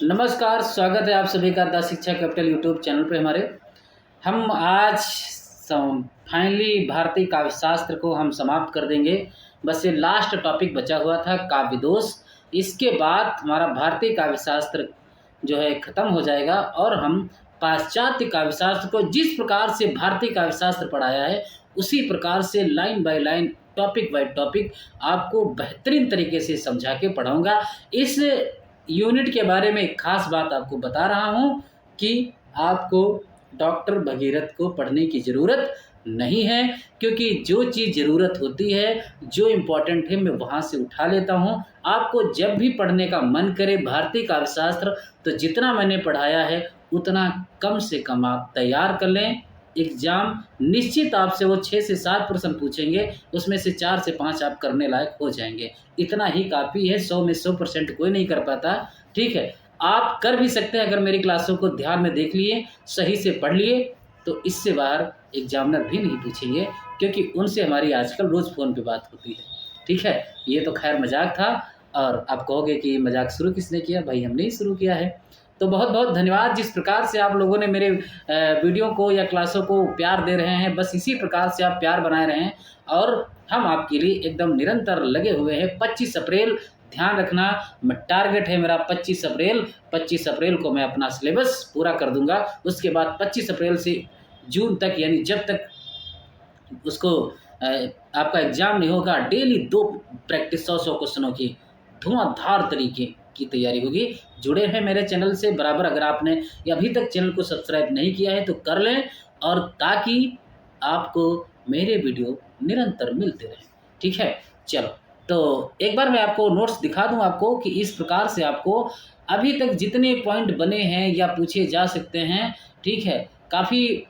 नमस्कार, स्वागत है आप सभी का द शिक्षा कैपिटल यूट्यूब चैनल पे हमारे। हम आज फाइनली भारतीय काव्य शास्त्र को हम समाप्त कर देंगे। बस ये लास्ट टॉपिक बचा हुआ था काव्य दोष। इसके बाद हमारा भारतीय काव्य शास्त्र जो है ख़त्म हो जाएगा और हम पाश्चात्य काव्य शास्त्र को जिस प्रकार से भारतीय काव्य शास्त्र पढ़ाया है उसी प्रकार से line by line topic by topic आपको बेहतरीन तरीके से समझा के पढ़ाऊँगा। इस यूनिट के बारे में एक खास बात आपको बता रहा हूँ कि आपको डॉक्टर भगीरथ को पढ़ने की ज़रूरत नहीं है, क्योंकि जो चीज़ ज़रूरत होती है, जो इम्पोर्टेंट है, मैं वहाँ से उठा लेता हूँ। आपको जब भी पढ़ने का मन करे भारतीय काव्य शास्त्र, तो जितना मैंने पढ़ाया है उतना कम से कम आप तैयार कर लें। एग्ज़ाम निश्चित आपसे वो 6 से 7 प्रश्न पूछेंगे, उसमें से 4 से 5 आप करने लायक हो जाएंगे। इतना ही काफ़ी है, 100 में 100% कोई नहीं कर पाता। ठीक है, आप कर भी सकते हैं अगर मेरी क्लासों को ध्यान में देख लिए, सही से पढ़ लिए, तो इससे बाहर एग्जामिनर भी नहीं पूछेंगे, क्योंकि उनसे हमारी आजकल रोज़ फ़ोन पे बात होती है। ठीक है, ये तो खैर मजाक था। और आप कहोगे कि मजाक शुरू किसने किया? भाई हमने ही शुरू किया है। तो बहुत बहुत धन्यवाद, जिस प्रकार से आप लोगों ने मेरे वीडियो को या क्लासों को प्यार दे रहे हैं, बस इसी प्रकार से आप प्यार बनाए रहें और हम आपके लिए एकदम निरंतर लगे हुए हैं। 25 अप्रैल ध्यान रखना, टारगेट है मेरा 25 अप्रैल। 25 अप्रैल को मैं अपना सिलेबस पूरा कर दूंगा। उसके बाद 25 अप्रैल से जून तक, यानी जब तक उसको आपका एग्ज़ाम नहीं होगा, डेली 2 प्रैक्टिस 100-100 क्वेश्चनों की धुआंधार तरीके की तैयारी होगी। जुड़े हैं मेरे चैनल से बराबर। अगर आपने अभी तक चैनल को सब्सक्राइब नहीं किया है तो कर लें, और ताकि आपको मेरे वीडियो निरंतर मिलते रहें। ठीक है, चलो तो एक बार मैं आपको नोट्स दिखा दूं आपको कि इस प्रकार से आपको अभी तक जितने पॉइंट बने हैं या पूछे जा सकते हैं। ठीक है, काफ़ी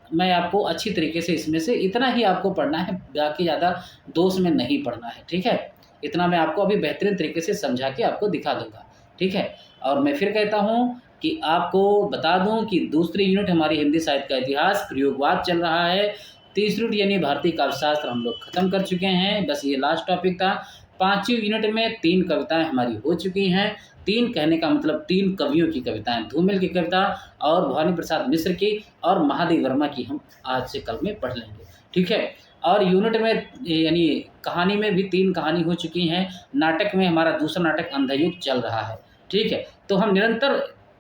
मैं आपको अच्छी तरीके से इसमें से इतना ही आपको पढ़ना है, बाकी ज़्यादा दोष में नहीं पढ़ना है। ठीक है, इतना मैं आपको अभी बेहतरीन तरीके से समझा के आपको दिखा दूंगा। ठीक है, और मैं फिर कहता हूँ कि आपको बता दूं कि दूसरी यूनिट हमारी हिंदी साहित्य का इतिहास प्रयोगवाद चल रहा है। तीसरी यूनिट यानी भारतीय काव्य शास्त्र हम लोग ख़त्म कर चुके हैं, बस ये लास्ट टॉपिक था। 5वीं यूनिट में 3 कविताएं हमारी हो चुकी हैं। 3 कहने का मतलब 3 कवियों की कविताएं, धूमिल की कविता और भवानी प्रसाद मिश्र की और महादेव वर्मा की हम आज से कल में पढ़ लेंगे। ठीक है, और यूनिट में यानी कहानी में भी 3 कहानी हो चुकी हैं। नाटक में हमारा दूसरा नाटक अंधयुग चल रहा है। ठीक है, तो हम निरंतर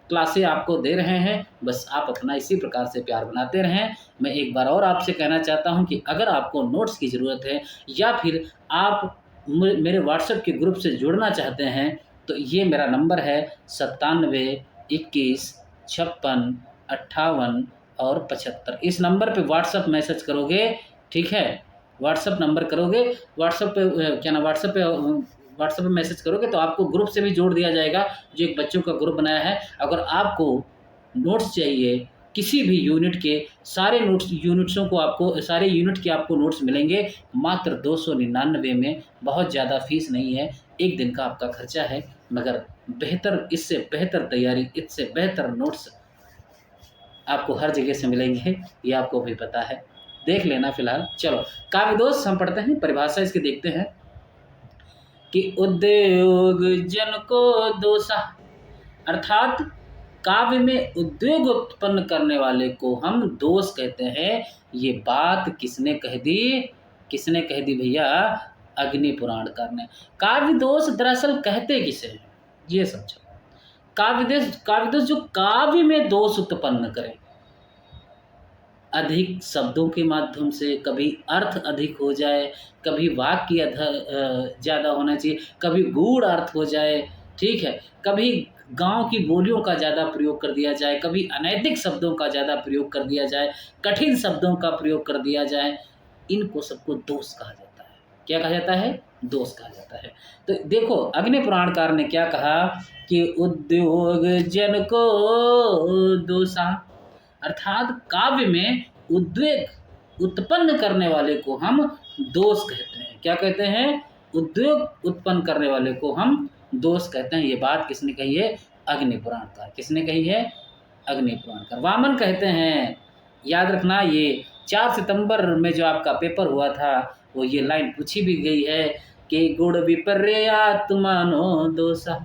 क्लासें आपको दे रहे हैं, बस आप अपना इसी प्रकार से प्यार बनाते रहें। मैं एक बार और आपसे कहना चाहता हूं कि अगर आपको नोट्स की ज़रूरत है या फिर आप मेरे व्हाट्सएप के ग्रुप से जुड़ना चाहते हैं, तो ये मेरा नंबर है 97 21 56 58 और 75। इस नंबर पे व्हाट्सएप मैसेज करोगे। ठीक है, व्हाट्सएप नंबर करोगे, व्हाट्सएप पे व्हाट्सएप पे मैसेज करोगे तो आपको ग्रुप से भी जोड़ दिया जाएगा, जो एक बच्चों का ग्रुप बनाया है। अगर आपको नोट्स चाहिए किसी भी यूनिट के, सारे यूनिट्सों को आपको, सारे यूनिट के आपको नोट्स मिलेंगे मात्र 299 में। बहुत ज़्यादा फीस नहीं है, एक दिन का आपका खर्चा है, मगर बेहतर, इससे बेहतर तैयारी, इससे बेहतर नोट्स आपको हर जगह से मिलेंगे, ये आपको भी पता है। देख लेना फिलहाल। चलो काव्य दोष हम पढ़ते हैं, परिभाषा इसकी देखते हैं कि उद्योग जन को दोषा, अर्थात काव्य में उद्योग उत्पन्न करने वाले को हम दोष कहते हैं। ये बात किसने कह दी? किसने कह दी भैया? अग्नि पुराणकार ने। काव्य दोष दरअसल कहते किसे हैं ये समझो। काव्य दोष जो काव्य में दोष उत्पन्न करे, अधिक शब्दों के माध्यम से, कभी अर्थ अधिक हो जाए, कभी वाक्य ज़्यादा होना चाहिए, कभी गूढ़ अर्थ हो जाए। ठीक है, कभी गांव की बोलियों का ज़्यादा प्रयोग कर दिया जाए, कभी अनैतिक शब्दों का ज़्यादा प्रयोग कर दिया जाए, कठिन शब्दों का प्रयोग कर दिया जाए, इनको सबको दोष कहा जाता है। क्या कहा जाता है? दोष कहा जाता है। तो देखो अग्नि पुराणकार ने क्या कहा कि उद्योग जन को दोषा, अर्थात काव्य में उद्वेग उत्पन्न करने वाले को हम दोष कहते हैं। क्या कहते हैं? उद्वेग उत्पन्न करने वाले को हम दोष कहते हैं। ये बात किसने कही है? अग्नि पुराणकार। किसने कही है? अग्नि पुराणकार। वामन कहते हैं, याद रखना, ये 4 सितंबर में जो आपका पेपर हुआ था वो ये लाइन पूछी भी गई है कि गुण विपर्यात्मनो दोषा।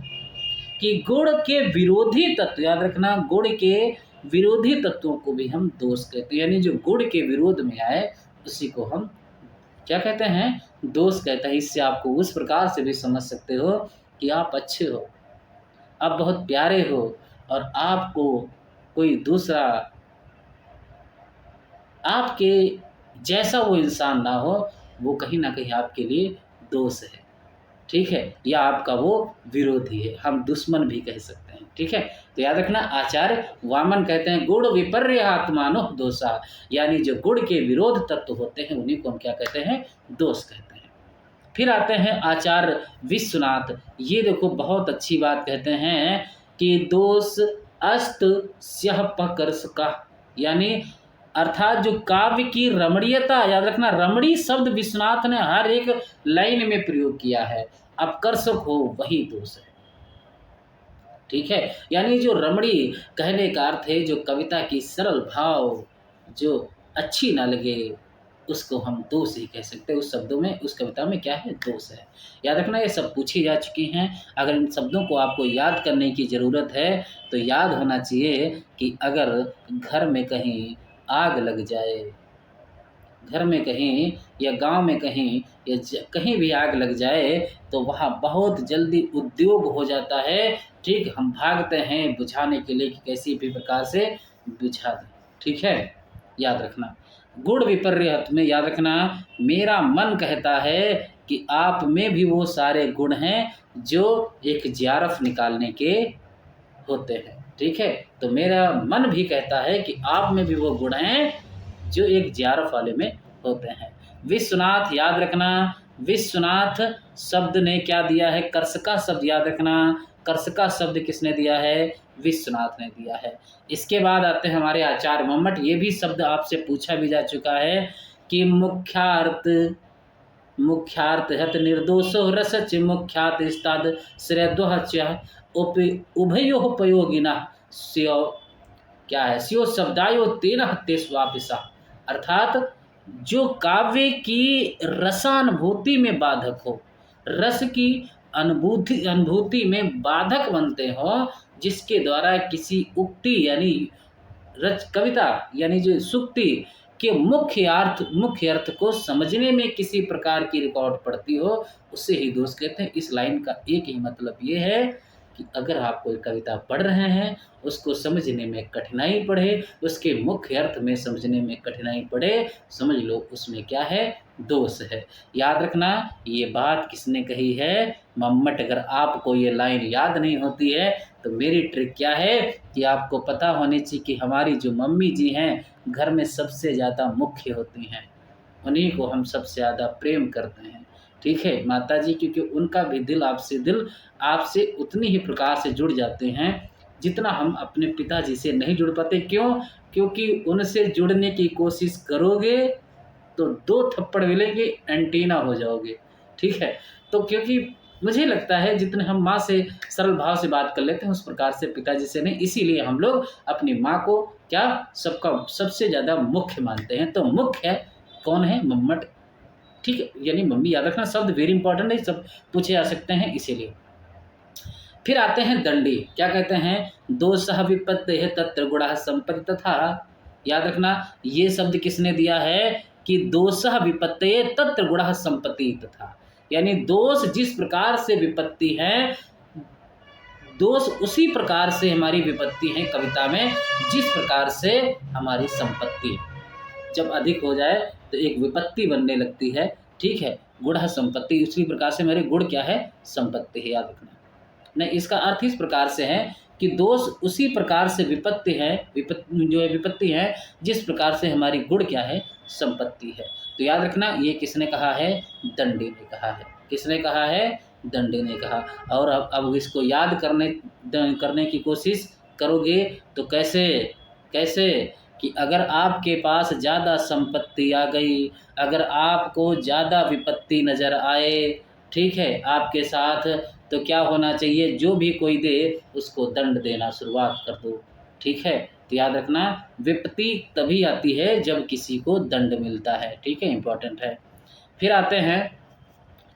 कि गुण के विरोधी तत्व, याद रखना, गुण के विरोधी तत्वों को भी हम दोष कहते हैं, यानी जो गुण के विरोध में आए उसी को हम क्या कहते हैं, दोष कहते हैं। इससे आपको उस प्रकार से भी समझ सकते हो कि आप अच्छे हो, आप बहुत प्यारे हो, और आपको कोई दूसरा आपके जैसा वो इंसान ना हो, वो कहीं ना कहीं आपके लिए दोष है, ठीक है, या आपका वो विरोधी है, हम दुश्मन भी कह सकते हैं, ठीक है। तो याद रखना, आचार्य वामन कहते हैं गुण विपर्य आत्मानो दोषा, यानी जो गुण के विरोध तत्व होते हैं उन्हीं को हम क्या कहते हैं, दोष कहते हैं। फिर आते हैं आचार्य विश्वनाथ, ये देखो बहुत अच्छी बात कहते हैं कि दोष अस्त स्यः पकर्ष का, यानी अर्थात जो काव्य की रमणीयता, याद रखना, रमणी शब्द विश्वनाथ ने हर एक लाइन में प्रयोग किया है, अपकर्षक हो वही दोष है, ठीक है। यानी जो रमणी कहने का अर्थ है जो कविता की सरल भाव जो अच्छी ना लगे उसको हम दोष ही कह सकते हैं। उस शब्दों में, उस कविता में क्या है, दोष है। याद रखना, ये सब पूछी जा चुकी हैं। अगर इन शब्दों को आपको याद करने की ज़रूरत है तो याद होना चाहिए कि अगर घर में कहीं आग लग जाए, घर में कहीं या गांव में कहीं या कहीं भी आग लग जाए तो वहाँ बहुत जल्दी उद्योग हो जाता है, ठीक, हम भागते हैं बुझाने के लिए कि कैसी भी प्रकार से बुझा दें, ठीक है। याद रखना, गुण विपर्य में याद रखना, मेरा मन कहता है कि आप में भी वो सारे गुण हैं जो एक जियारफ निकालने के होते हैं, ठीक है। तो मेरा मन भी कहता है कि आप में भी वो गुण हैं जो एक जियारफ वाले में होते हैं। विश्वनाथ, याद रखना, विश्वनाथ शब्द ने क्या दिया है, कर्षका शब्द, याद रखना, कर्षका शब्द किसने दिया है, विश्वनाथ ने दिया है। इसके बाद आते हैं हमारे आचार्य मम्मट, ये भी शब्द आपसे पूछा भी जा चुका है कि मुख्यार्थ हत निर्दोषो रसच मुख्यात स्ताद श्रेयद्वहच्य उभयोपयोगिना स्यो, क्या है, स्यो शब्दायो तेन हत्ते स्वापिसा, अर्थात जो काव्य की रसानुभूति में बाधक हो, रस की अनुभूति में बाधक बनते हो, जिसके द्वारा किसी उक्ति यानी कविता यानी जो सुक्ति के मुख्य अर्थ को समझने में किसी प्रकार की रिकॉर्ड पड़ती हो, उससे ही दोष कहते हैं। इस लाइन का एक ही मतलब ये है कि अगर आप कोई कविता पढ़ रहे हैं, उसको समझने में कठिनाई पड़े, उसके मुख्य अर्थ में समझने में कठिनाई पड़े, समझ लो उसमें क्या है, दोष है। याद रखना, ये बात किसने कही है, मम्मट। अगर आपको ये लाइन याद नहीं होती है तो मेरी ट्रिक क्या है कि आपको पता होनी चाहिए कि हमारी जो मम्मी जी हैं घर में सबसे ज़्यादा मुख्य होती हैं, उन्हीं को हम सबसे ज़्यादा प्रेम करते हैं, ठीक है, माता जी, क्योंकि उनका भी दिल आपसे उतनी ही प्रकार से जुड़ जाते हैं जितना हम अपने पिताजी से नहीं जुड़ पाते। क्यों? क्योंकि उनसे जुड़ने की कोशिश करोगे तो 2 थप्पड़ मिलेंगे, एंटीना हो जाओगे, ठीक है। तो क्योंकि मुझे लगता है जितने हम माँ से सरल भाव से बात कर लेते हैं उस प्रकार से पिताजी से नहीं, इसीलिए हम लोग अपनी माँ को क्या सबसे ज़्यादा मुख्य मानते हैं। तो मुख्य है कौन है, मम्मट, ठीक है, यानी मम्मी। याद रखना, शब्द वेरी इंपॉर्टेंट है, सब पूछे जा सकते हैं इसीलिए। फिर आते हैं दंडी, क्या कहते हैं, दोषः विपत्ति है तत्र गुणः संपत्ति तथा, याद रखना, ये शब्द किसने दिया है कि दोषः विपत्ति तत्र गुणः संपत्ति तथा, यानी दोष जिस प्रकार से विपत्ति है, दोष उसी प्रकार से हमारी विपत्ति है कविता में जिस प्रकार से हमारी संपत्ति जब अधिक हो जाए तो एक विपत्ति बनने लगती है, ठीक है। गुण संपत्ति, उसी प्रकार से हमारे गुण क्या है, संपत्ति है, याद रखना। नहीं, इसका अर्थ इस प्रकार से है कि दोष उसी प्रकार से विपत्ति है, जो है विपत्ति है जिस प्रकार से हमारी गुण क्या है, संपत्ति है। तो याद रखना, ये किसने कहा है, दंडी ने कहा है। किसने कहा है, दंडी ने कहा। और अब इसको याद करने की कोशिश करोगे तो कैसे कि अगर आपके पास ज़्यादा संपत्ति आ गई, अगर आपको ज़्यादा विपत्ति नज़र आए, ठीक है, आपके साथ, तो क्या होना चाहिए, जो भी कोई दे उसको दंड देना शुरुआत कर दो, ठीक है। तो याद रखना, विपत्ति तभी आती है जब किसी को दंड मिलता है, ठीक है, इंपॉर्टेंट है। फिर आते हैं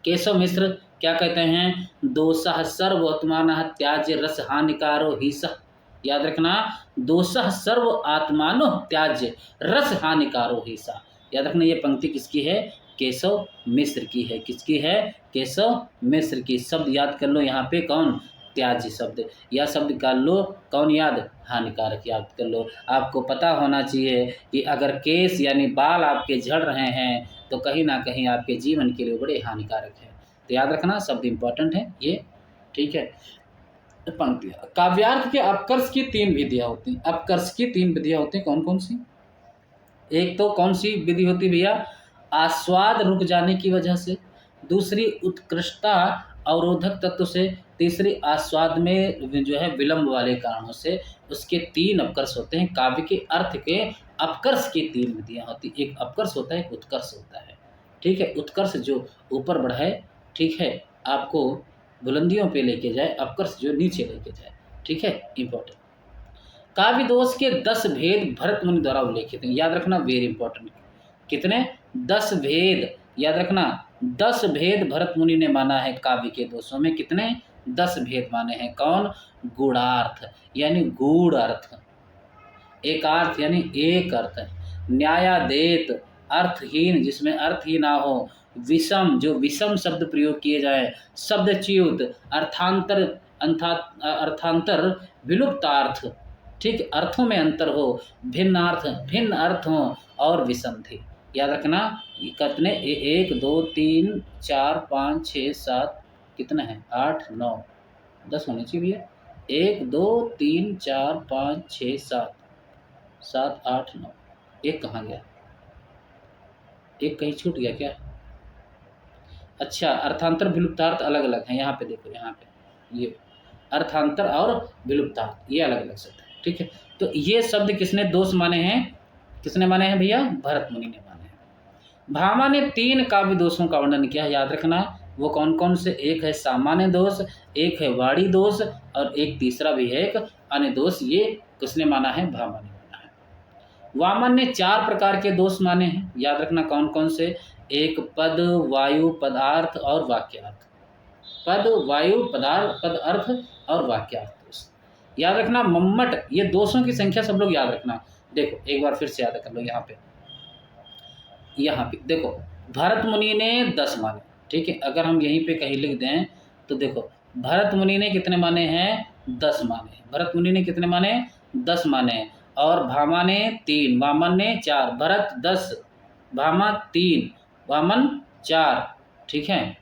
केशव मिश्र, क्या कहते हैं, दोषः सर्व आत्मानः त्याज्य रस हानिकारो ही सह। याद रखना, दोषः सर्व आत्मानो त्याज्य रस हानिकारो ही सा। याद रखना, ये पंक्ति किसकी है, केशव मिश्र की है। किसकी है, केशव मिश्र की। शब्द याद कर लो यहाँ पे, कौन, त्याज्य शब्द, या शब्द निकाल लो, कौन याद, हानिकारक याद कर लो। आपको पता होना चाहिए कि अगर केश यानी बाल आपके झड़ रहे हैं तो कहीं ना कहीं आपके जीवन के लिए बड़े हानिकारक है। तो याद रखना, शब्द इंपॉर्टेंट है ये, ठीक है। पंक्तियाँ, काव्यार्थ के अपकर्ष की 3 विधियाँ होती हैं। अपकर्ष की 3 विधियाँ होती हैं, कौन कौन सी? एक तो कौन सी विधि होती भैया, आस्वाद रुक जाने की वजह से, दूसरी उत्कृष्टता अवरोधक तत्व से, तीसरी आस्वाद में जो है विलंब वाले कारणों से। उसके 3 अपकर्ष होते हैं। काव्य के अर्थ के अपकर्ष की 3 विधियाँ होती, एक अपकर्ष होता है, एक उत्कर्ष होता है, ठीक है। उत्कर्ष जो ऊपर बढ़ाए, ठीक है, आपको बुलंदियों पे लेके जाए, अपकर्ष जो नीचे लेके जाए, ठीक है, इंपॉर्टेंट। काव्य दोष के 10 भेद भरत मुनि द्वारा उल्लेखित हैं। याद रखना, वेरी इंपॉर्टेंट। कितने, 10 भेद। याद रखना, 10 भेद भरत मुनि ने माना है काव्य के दोषों में। कितने, 10 भेद माने हैं। कौन, गूढ़ार्थ यानी गूढ़ अर्थ, एकार्थ यानी एक अर्थ, न्यायादेत अर्थहीन जिसमें अर्थ ही ना हो, विषम जो विषम शब्द प्रयोग किए जाए, शब्दच्युत अर्थांतर अर्थांतर विलुप्तार्थ, ठीक, अर्थों में अंतर हो, भिन्न अर्थ हो और विसंधि। याद रखना, कितने, 1 2 3 4 5 6 7, कितना है, 8 9 10 होने चाहिए भैया। 1 2 3 4 5 6 7 7 8 9, एक कहाँ गया, एक कहीं छूट गया क्या? अच्छा, अर्थांतर विलुप्तार्थ अलग अलग हैं। यहाँ पे देखो, यहाँ पे ये अर्थांतर और विलुप्तार्थ ये अलग अलग शब्द है, ठीक है। तो ये शब्द किसने दोष माने हैं, किसने माने हैं भैया, भरत मुनि ने माने हैं। भामा ने 3 काव्य दोषों का वर्णन किया है। याद रखना, वो कौन कौन से, एक है सामान्य दोष, एक है वाणी दोष और एक तीसरा भी है एक अन्य दोष। ये किसने माना है, भामा ने माना है। वामन ने 4 प्रकार के दोष माने हैं। याद रखना, कौन कौन से, एक पद, वायु, पदार्थ और वाक्यार्थ। पद, वायु, पदार्थ, पद अर्थ और वाक्यार्थ दोष। याद रखना, मम्मट, ये दोषों की संख्या सब लोग याद रखना। देखो एक बार फिर से याद कर लो, यहाँ पे देखो, भरत मुनि ने 10 माने, ठीक है। अगर हम यहीं पे कहीं लिख दें तो देखो, भरत मुनि ने कितने माने हैं, 10 माने। भरत मुनि ने कितने माने, 10 माने। और भामा ने 3, वामन ने 4, भरत 10, भामा 3, वामन 4, ठीक है,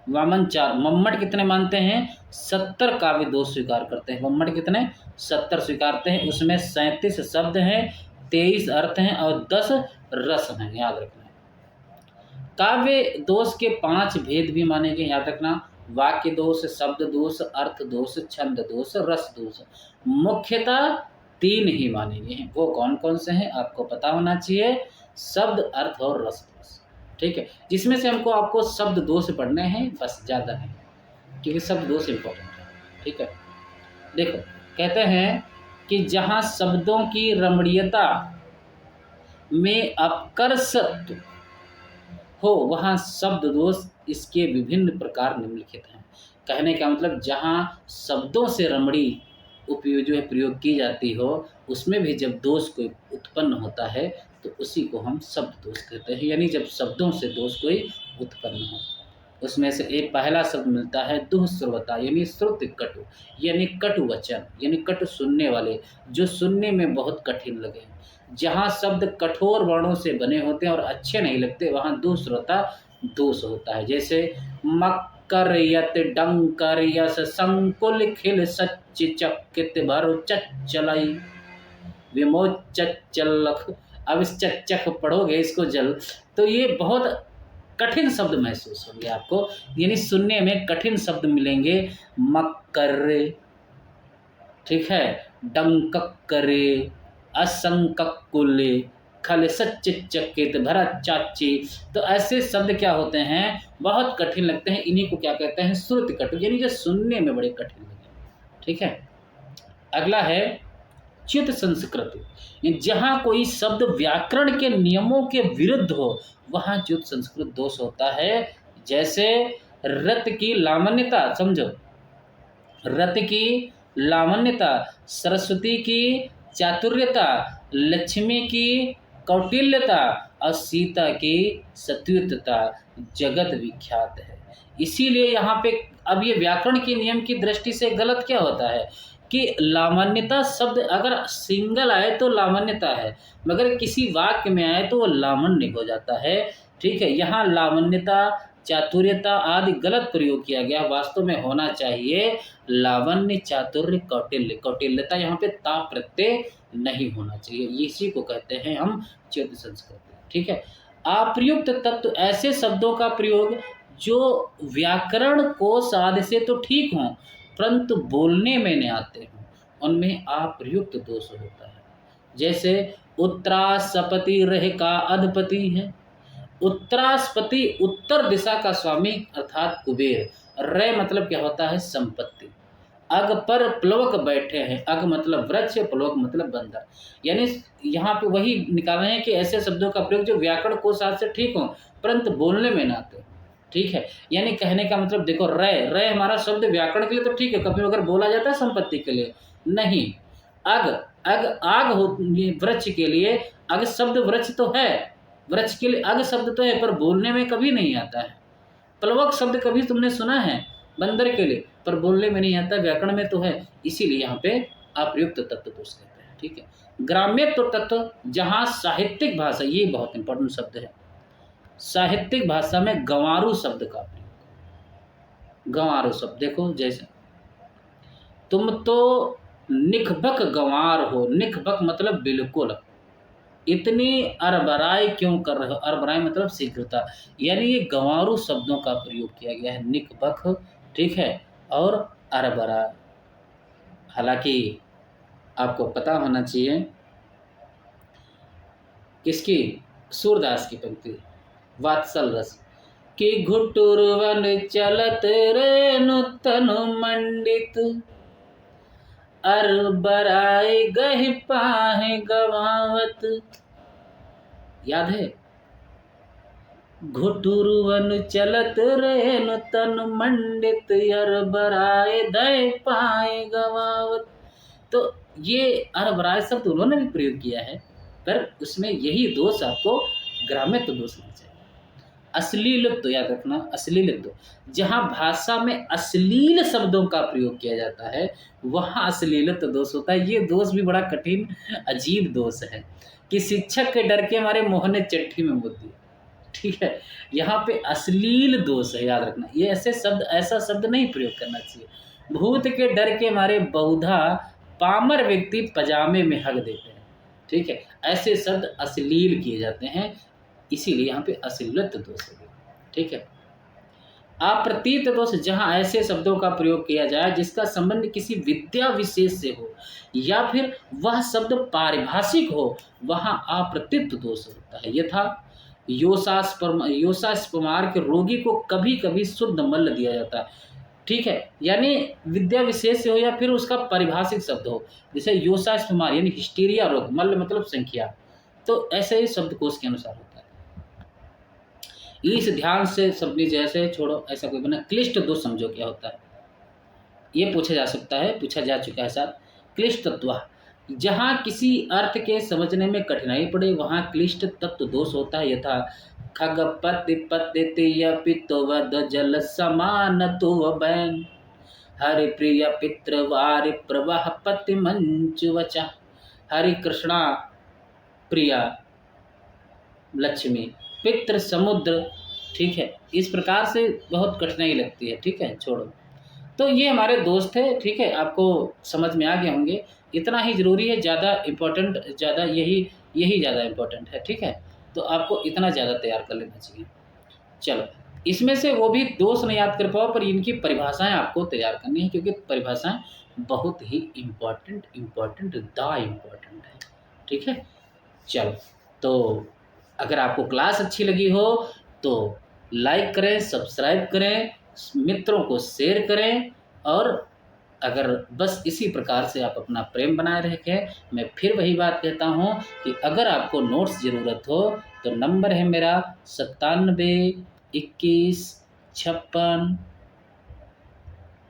वामन 4। मम्मट कितने मानते हैं, 70 काव्य दोष स्वीकार करते हैं। मम्मट कितने, 70 स्वीकारते हैं। उसमें 37 शब्द हैं, 23 अर्थ हैं और 10 रस हैं। याद रखना, काव्य दोष के 5 भेद भी माने गए। याद रखना, वाक्य दोष, शब्द दोष, अर्थ दोष, छंद दोष, रस दोष। मुख्यतः 3 ही माने गए हैं। वो कौन कौन से हैं आपको पता होना चाहिए, शब्द, अर्थ और रस दोष, ठीक है। जिसमें से हमको आपको शब्द दोष पढ़ने हैं, बस, ज़्यादा नहीं, क्योंकि शब्द दोष इम्पोर्टेंट है, ठीक है। देखो, कहते हैं कि जहाँ शब्दों की रमणीयता में अपकर्षत्व हो वहाँ शब्द दोष इसके विभिन्न प्रकार निम्नलिखित हैं। कहने का मतलब, जहाँ शब्दों से रमणी उपयोग जो है प्रयोग की जाती हो, उसमें भी जब दोष कोई उत्पन्न होता है तो उसी को हम शब्द दोष कहते हैं। यानी जब शब्दों से दोष कोई उत्पन्न हो, उसमें से एक पहला शब्द मिलता है दुःश्रवता, यानी श्रुति कटु, यानी कटु वचन, यानी कटु सुनने वाले, जो सुनने में बहुत कठिन लगे। जहाँ शब्द कठोर वर्णों से बने होते हैं और अच्छे नहीं लगते, वहाँ दुःश्रवता दोष होता है। जैसे मक्कर, यत, डंकर, यस, संकुल, खिल, सच, चकित, भर, चच्चलाई, विमोच, चल्लख। अब इस चच्चख पढ़ोगे इसको जल, तो ये बहुत कठिन शब्द महसूस होंगे आपको, यानी सुनने में कठिन शब्द मिलेंगे। मक्कर, ठीक है, डंकक्करे, असंककुले, खल, सच, चकित, भरा, चाची। तो ऐसे शब्द क्या होते हैं, बहुत कठिन लगते हैं। इन्हीं को क्या कहते हैं, श्रुति कटु, यानी जो सुनने में बड़े कठिन लगे, ठीक है। अगला है च्युत संस्कृत, जहाँ कोई शब्द व्याकरण के नियमों के विरुद्ध हो वहाँ च्युत संस्कृत दोष होता है। जैसे रत की लावण्यता, समझो, रत की लावण्यता, सरस्वती की चातुर्यता, लक्ष्मी की कौटिल्यता और सीता की सत्युतता जगत विख्यात है। इसीलिए यहाँ पे अब ये व्याकरण के नियम की दृष्टि से गलत क्या होता है कि लावण्यता शब्द अगर सिंगल आए तो लावण्यता है, मगर किसी वाक्य में आए तो वो लावण्य हो जाता है। ठीक है, यहाँ लावण्यता, चातुर्यता आदि गलत प्रयोग किया गया। वास्तव में होना चाहिए लावण्य, चातुर्य, कौटिल्य। कौटिल्यता यहाँ पे ता प्रत्यय नहीं होना चाहिए, इसी को कहते हैं हम च्युत संस्कृति। ठीक है, अप्रयुक्त तत्व ऐसे शब्दों का प्रयोग जो व्याकरण कोश आदि से तो ठीक हों परंतु बोलने में नहीं आते हों, उनमें अप्रयुक्त दोष होता है। जैसे उत्तरास्पति रह का अधिपति है। उत्तरास्पति उत्तर दिशा का स्वामी अर्थात कुबेर। रे मतलब क्या होता है? संपत्ति। अग पर प्लवक बैठे हैं। अग मतलब वृक्ष, प्लवक मतलब बंदर। यानी यहाँ पे वही निकाल रहे हैं कि ऐसे शब्दों का प्रयोग जो व्याकरण कोश आदि से ठीक हो परंतु बोलने में ना आते। ठीक है, यानी कहने का मतलब देखो, रे हमारा शब्द व्याकरण के लिए तो ठीक है, कभी अगर बोला जाता है संपत्ति के लिए नहीं। अग, आग हो वृक्ष के लिए, अग शब्द वृक्ष तो है, वृक्ष के लिए अग शब्द तो है पर बोलने में कभी नहीं आता है। प्लवक शब्द कभी तुमने सुना है? बंदर के लिए, पर बोलने में नहीं आता, व्याकरण में तो है। इसीलिए यहाँ पे अप्रयुक्त तत्व दोष कहते हैं। ठीक है, ग्राम्यत्व तत्व, जहाँ साहित्यिक भाषा, ये बहुत इंपॉर्टेंट शब्द है, साहित्यिक भाषा में गंवारू शब्द का प्रयोग। गंवारू शब्द देखो, जैसे तुम तो निखबक गंवार हो। निखबक मतलब बिल्कुल, इतनी अरबराई क्यों कर रहे हो? अरबराई मतलब शीघ्रता, यानी ये गंवारू शब्दों का प्रयोग किया गया है। निखबक, ठीक है, और अरबरा। हालांकि आपको पता होना चाहिए किसकी, सूरदास की पंक्ति, वात्सल रस कि घुटुरवन चलत रेनु तनु मंडित, अरबराई गहि पाहे गवावत। याद है? घुटुरवन चलत रेनु तनु मंडित, अरबराए दय पाए गवावत। तो ये अरबराए शब्द उन्होंने भी प्रयोग किया है, पर उसमें यही दोष आपको ग्राम्यत्व दोष नहीं चाहिए। अश्लीलत्व याद रखना, अश्लीलत्व, जहाँ भाषा में अश्लील शब्दों का प्रयोग किया जाता है वहाँ अश्लीलत्व दोष होता है। ये दोष भी बड़ा कठिन अजीब दोष है कि शिक्षक के डर के हमारे मोह ने चिट्ठी में बोल दिया। ठीक है, यहाँ पे अश्लील दोष है, याद रखना। ये ऐसे शब्द, ऐसा शब्द नहीं प्रयोग करना चाहिए। भूत के डर के मारे बहुधा पामर व्यक्ति पजामे में हग देते हैं। ठीक है, ऐसे शब्द अश्लील किए जाते हैं, इसीलिए यहाँ पे अश्लीलत्व दोष है। ठीक है, अप्रतीत दोष, जहाँ ऐसे शब्दों का प्रयोग किया जाए जिसका संबंध किसी विद्या विशेष से हो या फिर वह शब्द पारिभाषिक हो, वहाँ अप्रतीत दोष होता है। यथा योशास्पमार के रोगी को कभी कभी शुद्ध मल्ल दिया जाता है। ठीक है, यानी विद्या विशेष से हो या फिर उसका पारिभाषिक शब्द हो, जैसे योशास्पमार यानी हिस्टीरिया रोग, मल्ल मतलब संख्या, तो ऐसे ही शब्दकोश के अनुसार होता है। इस ध्यान से समझी, जैसे छोड़ो ऐसा कोई बना। क्लिष्ट दोष समझो क्या होता है, ये पूछा जा सकता है, पूछा जा चुका है सर। क्लिष्ट तत्व, जहाँ किसी अर्थ के समझने में कठिनाई पड़े वहाँ क्लिष्ट तत्व दोष होता है। यथा खग पति पति पितुवद जल समान तो बैन, हरि प्रिय पितृ वारि प्रवाह पति मंच वचा। हरि कृष्णा प्रिया लक्ष्मी, पितृ समुद्र। ठीक है, इस प्रकार से बहुत कठिनाई लगती है। ठीक है, छोड़ो। तो ये हमारे दोस्त थे। ठीक है, आपको समझ में आ गए होंगे, इतना ही ज़रूरी है। ज़्यादा इम्पोर्टेंट, ज़्यादा यही ज़्यादा इम्पोर्टेंट है। ठीक है, तो आपको इतना ज़्यादा तैयार कर लेना चाहिए। चलो, इसमें से वो भी दोष नहीं याद कर पाओ, पर इनकी परिभाषाएं आपको तैयार करनी है, क्योंकि परिभाषाएं बहुत ही इम्पोर्टेंट है। ठीक है, चलो, तो अगर आपको क्लास अच्छी लगी हो तो लाइक करें, सब्सक्राइब करें, मित्रों को शेयर करें, और अगर बस इसी प्रकार से आप अपना प्रेम बनाए रखें। मैं फिर वही बात कहता हूँ कि अगर आपको नोट्स ज़रूरत हो तो नंबर है मेरा 97 21 56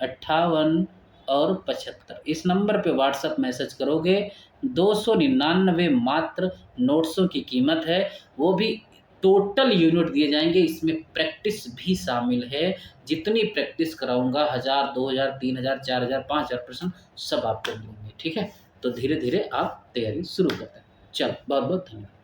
58 और 75। इस नंबर पे व्हाट्सअप मैसेज करोगे, 299 मात्र नोट्सों की कीमत है, वो भी टोटल यूनिट दिए जाएंगे। इसमें प्रैक्टिस भी शामिल है, जितनी प्रैक्टिस कराऊंगा 1000 2000 3000 4000 5000 प्रश्न सब आपको मिलेंगे। ठीक है, तो धीरे धीरे आप तैयारी शुरू करते हैं। चलो, बहुत बहुत धन्यवाद।